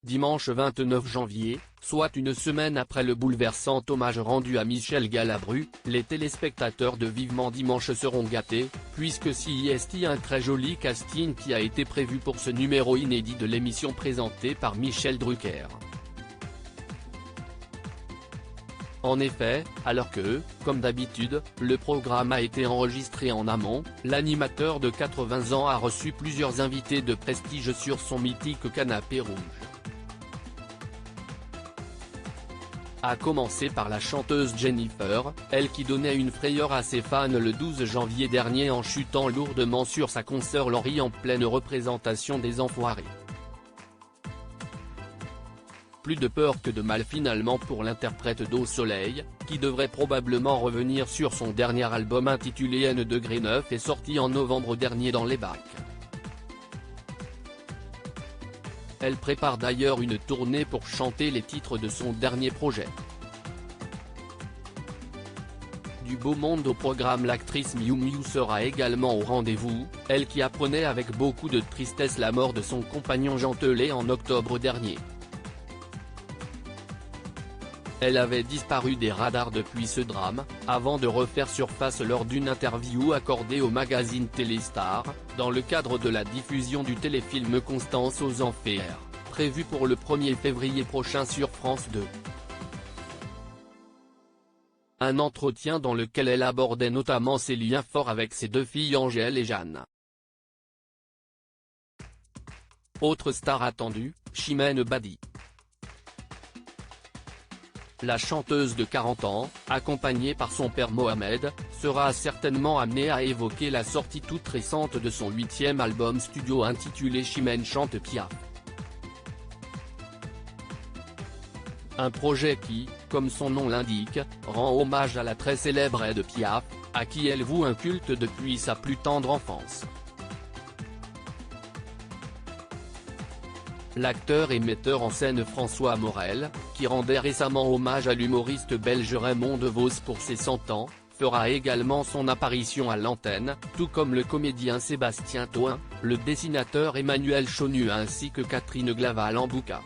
dimanche 29 janvier, soit une semaine après le bouleversant hommage rendu à Michel Galabru, les téléspectateurs de Vivement Dimanche seront gâtés, puisque c'est un très joli casting qui a été prévu pour ce numéro inédit de l'émission présentée par Michel Drucker. En effet, alors que, comme d'habitude, le programme a été enregistré en amont, l'animateur de 80 ans a reçu plusieurs invités de prestige sur son mythique canapé rouge. À commencer par la chanteuse Jennifer, elle qui donnait une frayeur à ses fans le 12 janvier dernier en chutant lourdement sur sa consoeur Laurie en pleine représentation des Enfoirés. Plus de peur que de mal finalement pour l'interprète d'Au Soleil, qui devrait probablement revenir sur son dernier album intitulé N°9 et sorti en novembre dernier dans les bacs. Elle prépare d'ailleurs une tournée pour chanter les titres de son dernier projet. Du beau monde au programme, l'actrice Miu Miu sera également au rendez-vous, elle qui apprenait avec beaucoup de tristesse la mort de son compagnon Jean Telet en octobre dernier. Elle avait disparu des radars depuis ce drame, avant de refaire surface lors d'une interview accordée au magazine Téléstar, dans le cadre de la diffusion du téléfilm Constance aux Enfers, prévu pour le 1er février prochain sur France 2. Un entretien dans lequel elle abordait notamment ses liens forts avec ses deux filles Angèle et Jeanne. Autre star attendue, Chimène Badi. La chanteuse de 40 ans, accompagnée par son père Mohamed, sera certainement amenée à évoquer la sortie toute récente de son 8e album studio intitulé Chimène chante Piaf. Un projet qui, comme son nom l'indique, rend hommage à la très célèbre Edith Piaf, à qui elle voue un culte depuis sa plus tendre enfance. L'acteur et metteur en scène François Morel, qui rendait récemment hommage à l'humoriste belge Raymond Devos pour ses 100 ans, fera également son apparition à l'antenne, tout comme le comédien Sébastien Toen, le dessinateur Emmanuel Chonu ainsi que Catherine Glaval en Bouka.